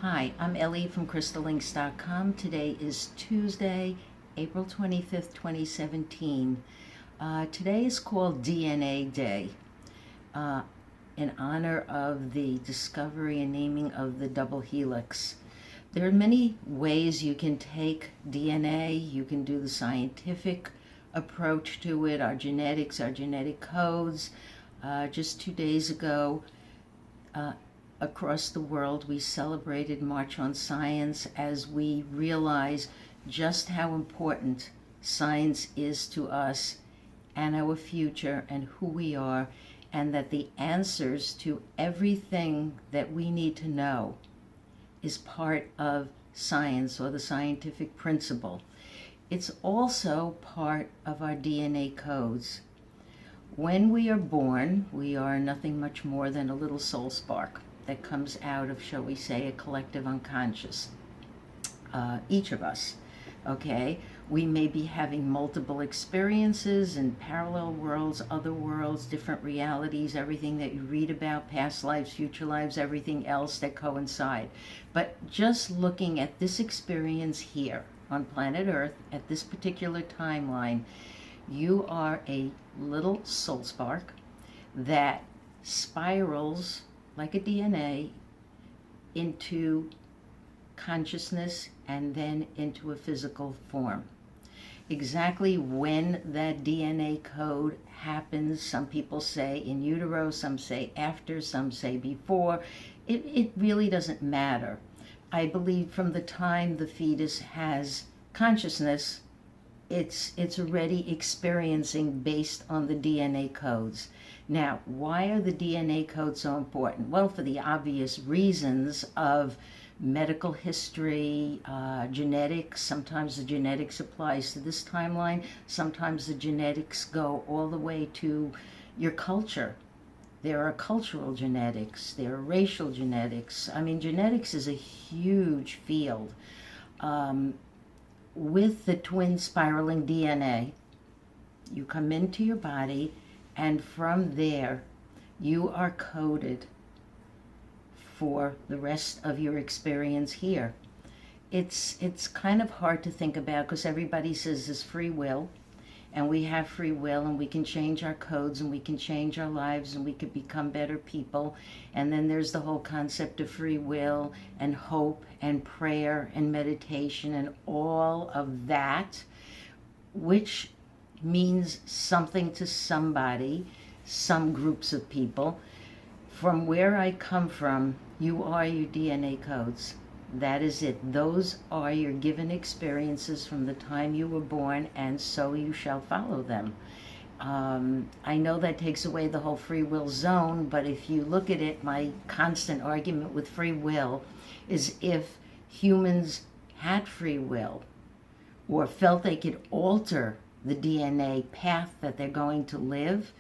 Hi, I'm Ellie from crystallinks.com. Today is Tuesday, April 25th, 2017. Today is called DNA Day in honor of the discovery and naming of the double helix. There are many ways you can take DNA. You can do the scientific approach to it, our genetics, our genetic codes. Just 2 days ago, across the world, we celebrated March on Science as we realize just how important science is to us and our future and who we are, and that the answers to everything that we need to know is part of science or the scientific principle. It's also part of our DNA codes. When we are born, we are nothing much more than a little soul spark that comes out of, shall we say, a collective unconscious. Each of us, okay? We may be having multiple experiences in parallel worlds, other worlds, different realities, everything that you read about, past lives, future lives, everything else that coincide. But just looking at this experience here on planet Earth at this particular timeline, you are a little soul spark that spirals like a DNA into consciousness and then into a physical form. Exactly when that DNA code happens, some people say in utero, some say after, some say before. It really doesn't matter. I believe from the time the fetus has consciousness, it's already experiencing based on the DNA codes. Now, why are the DNA codes so important? Well, for the obvious reasons of medical history, genetics. Sometimes the genetics applies to this timeline. Sometimes the genetics go all the way to your culture. There are cultural genetics. There are racial genetics. I mean, genetics is a huge field. With the twin spiraling DNA, you come into your body, and from there, you are coded for the rest of your experience here. It's kind of hard to think about because everybody says there's free will, and we have free will, and we can change our codes, and we can change our lives, and we could become better people. And then there's the whole concept of free will and hope and prayer and meditation and all of that, which means something to somebody, some groups of people. From where I come from, you are your DNA codes. That is it. Those are your given experiences from the time you were born, and so you shall follow them. I know that takes away the whole free will zone, but if you look at it, my constant argument with free will is if humans had free will or felt they could alter the DNA path that they're going to live,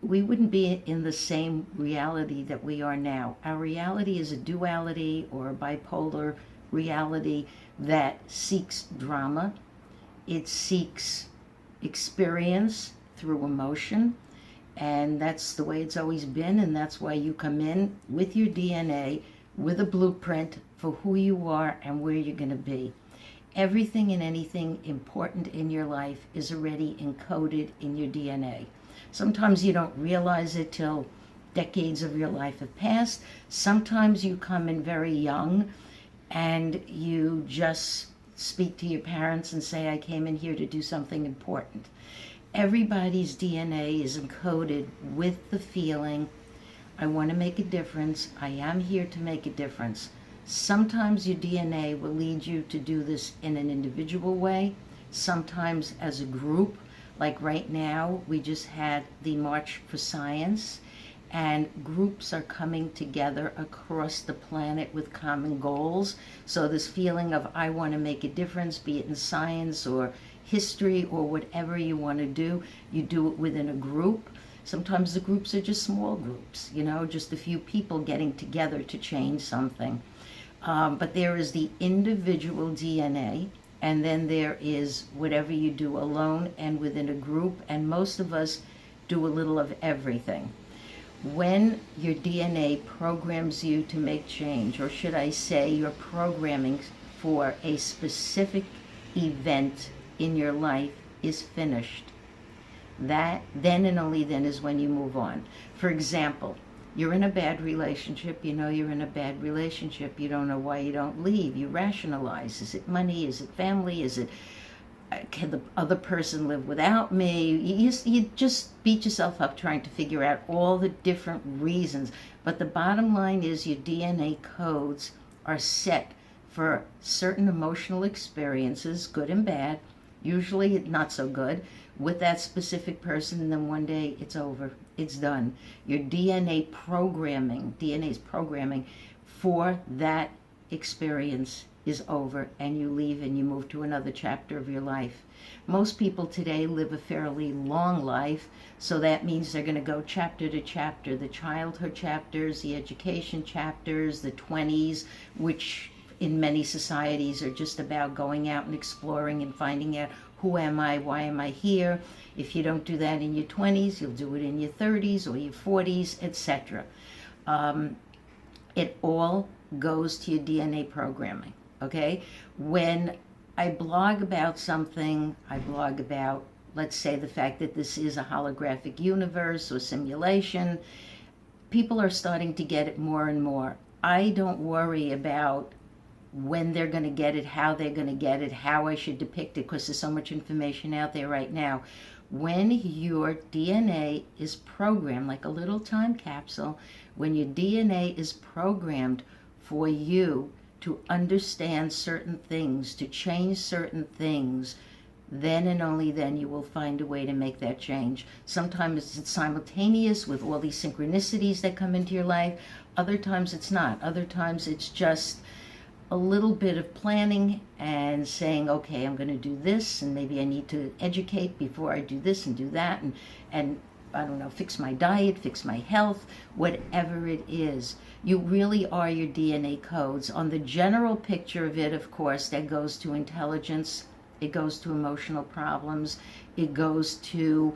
we wouldn't be in the same reality that we are now. Our reality is a duality or a bipolar reality that seeks drama. It seeks experience through emotion, and that's the way it's always been, and that's why you come in with your DNA, with a blueprint for who you are and where you're going to be. Everything and anything important in your life is already encoded in your DNA. Sometimes you don't realize it till decades of your life have passed. Sometimes you come in very young and you just speak to your parents and say, I came in here to do something important. Everybody's DNA is encoded with the feeling, I want to make a difference. I am here to make a difference. Sometimes your DNA will lead you to do this in an individual way, sometimes as a group. Like right now, we just had the March for Science, and groups are coming together across the planet with common goals. So this feeling of I want to make a difference, be it in science or history or whatever you want to do, you do it within a group. Sometimes the groups are just small groups, just a few people getting together to change something. But there is the individual DNA, and then there is whatever you do alone and within a group, and most of us do a little of everything. When your DNA programs you to make change, or should I say your programming for a specific event in your life is finished, that then and only then is when you move on. For example, you're in a bad relationship, you know you're in a bad relationship, you don't know why you don't leave, you rationalize. Is it money? Is it family? Is it, can the other person live without me? You just beat yourself up trying to figure out all the different reasons. But the bottom line is your DNA codes are set for certain emotional experiences, good and bad, usually not so good, with that specific person, and then one day it's over, it's done. Your DNA's programming for that experience is over, and you leave and you move to another chapter of your life. Most people today live a fairly long life, so that means they're going to go chapter to chapter, the childhood chapters, the education chapters, the 20s, which in many societies are just about going out and exploring and finding out, who am I? Why am I here? If you don't do that in your 20s, you'll do it in your 30s or your 40s, etc. It all goes to your DNA programming, okay? When I blog about something, I blog about, let's say, the fact that this is a holographic universe or simulation. People are starting to get it more and more. I don't worry about when they're going to get it, how they're going to get it, how I should depict it, because there's so much information out there right now. When your DNA is programmed, like a little time capsule, when your DNA is programmed for you to understand certain things, to change certain things, then and only then you will find a way to make that change. Sometimes it's simultaneous with all these synchronicities that come into your life. Other times it's not. Other times it's just a little bit of planning and saying, okay, I'm going to do this, and maybe I need to educate before I do this and do that, and I don't know, fix my diet, fix my health, whatever it is. You really are your DNA codes. On the general picture of it, of course, that goes to intelligence, it goes to emotional problems, it goes to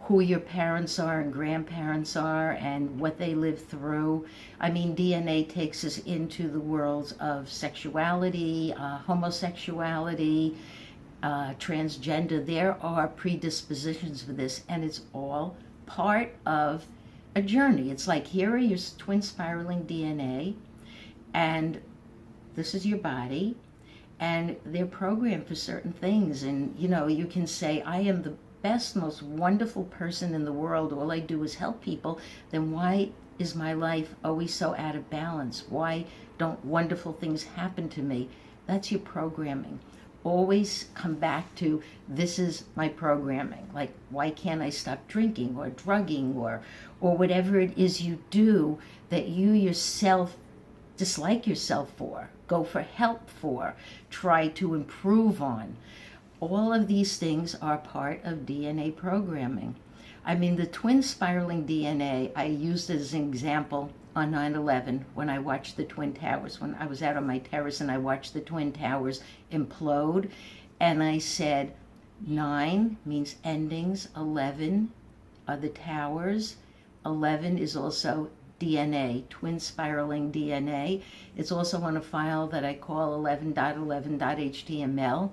who your parents are and grandparents are and what they lived through. I mean, DNA takes us into the worlds of sexuality, homosexuality, transgender. There are predispositions for this, and it's all part of a journey. It's like, here are your twin spiraling DNA, and this is your body, and they're programmed for certain things. And, you know, you can say, I am the best, most wonderful person in the world, all I do is help people. Then why is my life always so out of balance? Why don't wonderful things happen to me? That's your programming. Always come back to, this is my programming. Like, why can't I stop drinking or drugging or whatever it is you do that you yourself dislike yourself for, go for help for, try to improve on. All of these things are part of DNA programming. I mean, the twin spiraling DNA, I used it as an example on 9/11 when I watched the Twin Towers. When I was out on my terrace and I watched the Twin Towers implode, and I said, 9 means endings, 11 are the towers, 11 is also DNA, twin spiraling DNA. It's also on a file that I call 11.11.html.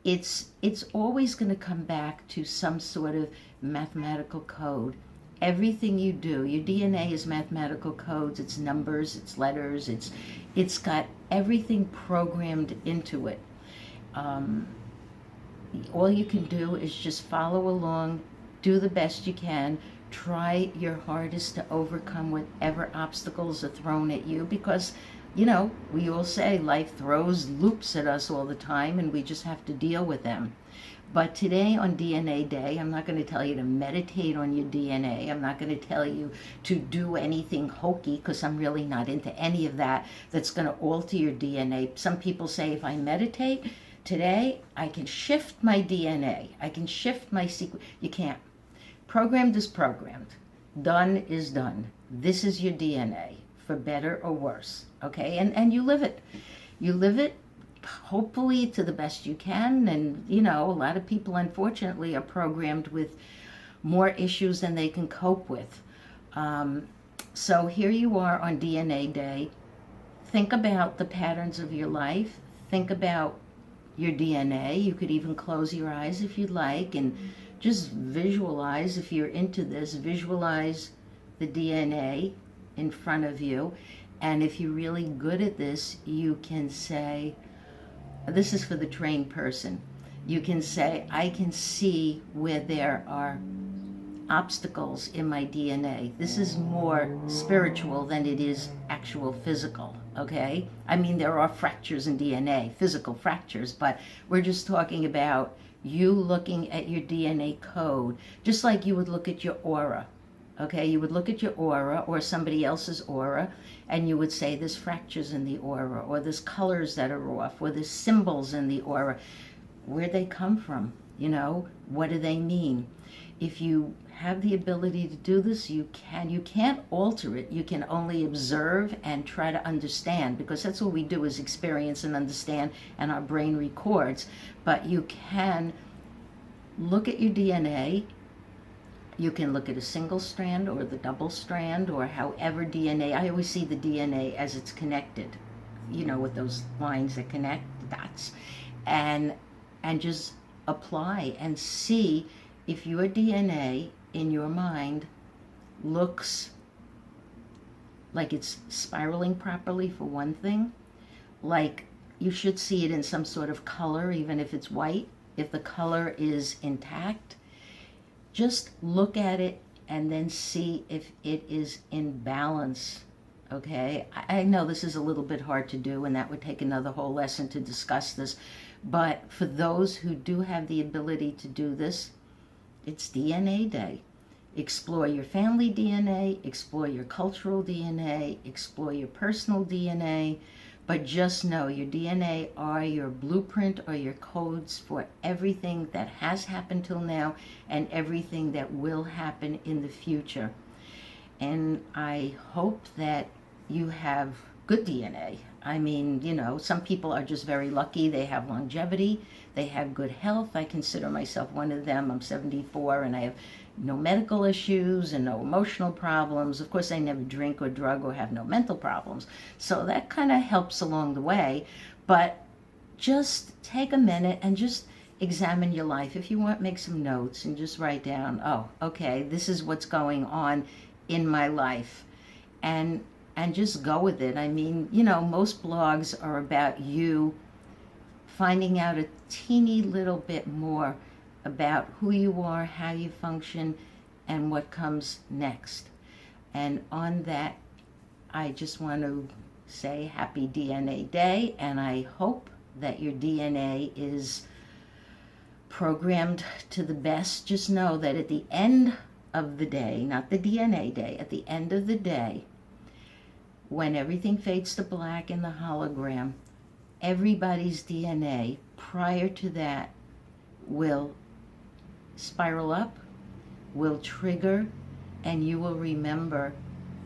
It's always going to come back to some sort of mathematical code. Everything you do, your DNA is mathematical codes, it's numbers, it's letters, it's got everything programmed into it. All you can do is just follow along, do the best you can, try your hardest to overcome whatever obstacles are thrown at you, because you know, we all say life throws loops at us all the time, and we just have to deal with them. But today on DNA Day, I'm not going to tell you to meditate on your DNA. I'm not going to tell you to do anything hokey, because I'm really not into any of that that's going to alter your DNA. Some people say if I meditate today, I can shift my DNA. I can shift my sequence. You can't. Programmed is programmed. Done is done. This is your DNA, for better or worse. Okay, and you live it. You live it, hopefully to the best you can. And you know, a lot of people unfortunately are programmed with more issues than they can cope with. So here you are on DNA Day. Think about the patterns of your life. Think about your DNA. You could even close your eyes if you'd like and just visualize, if you're into this, visualize the DNA in front of you. And if you're really good at this, you can say, this is for the trained person, you can say, I can see where there are obstacles in my DNA. This is more spiritual than it is actual physical, okay? I mean, there are fractures in DNA, physical fractures, but we're just talking about you looking at your DNA code, just like you would look at your aura, okay? You would look at your aura or somebody else's aura, and you would say there's fractures in the aura, or there's colors that are off, or there's symbols in the aura. Where'd they come from? You know, what do they mean? If you have the ability to do this, you can't alter it. You can only observe and try to understand, because that's what we do, is experience and understand, and our brain records. But you can look at your DNA. You can look at a single strand or the double strand, or however DNA. I always see the DNA as it's connected, you know, with those lines that connect, the dots, and just apply and see if your DNA in your mind looks like it's spiraling properly, for one thing. Like, you should see it in some sort of color, even if it's white. If the color is intact, just look at it and then see if it is in balance, okay? I know this is a little bit hard to do, and that would take another whole lesson to discuss this, but for those who do have the ability to do this, it's DNA Day. Explore your family DNA, explore your cultural DNA, explore your personal DNA, but just know your DNA are your blueprint or your codes for everything that has happened till now and everything that will happen in the future. And I hope that you have good DNA. I mean, you know, some people are just very lucky. They have longevity. They have good health. I consider myself one of them. I'm 74 and I have no medical issues and no emotional problems. Of course, I never drink or drug or have no mental problems. So that kind of helps along the way. But just take a minute and just examine your life. If you want, make some notes and just write down, oh, okay, this is what's going on in my life. And just go with it. I mean, you know, most blogs are about you finding out a teeny little bit more about who you are, how you function, and what comes next. And on that, I just want to say happy DNA Day, and I hope that your DNA is programmed to the best. Just know that at the end of the day, not the DNA day, at the end of the day, when everything fades to black in the hologram, everybody's DNA prior to that will spiral up, will trigger, and you will remember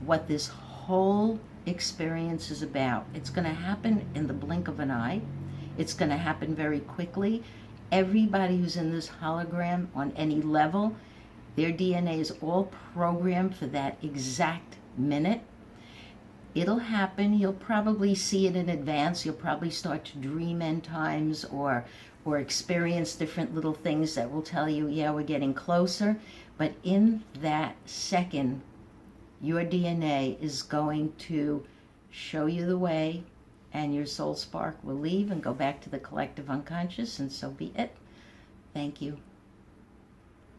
what this whole experience is about. It's going to happen in the blink of an eye. It's going to happen very quickly. Everybody who's in this hologram on any level, their DNA is all programmed for that exact minute. It'll happen. You'll probably see it in advance. You'll probably start to dream end times or experience different little things that will tell you, yeah, we're getting closer. But in that second, your DNA is going to show you the way, and your soul spark will leave and go back to the collective unconscious, and so be it. Thank you.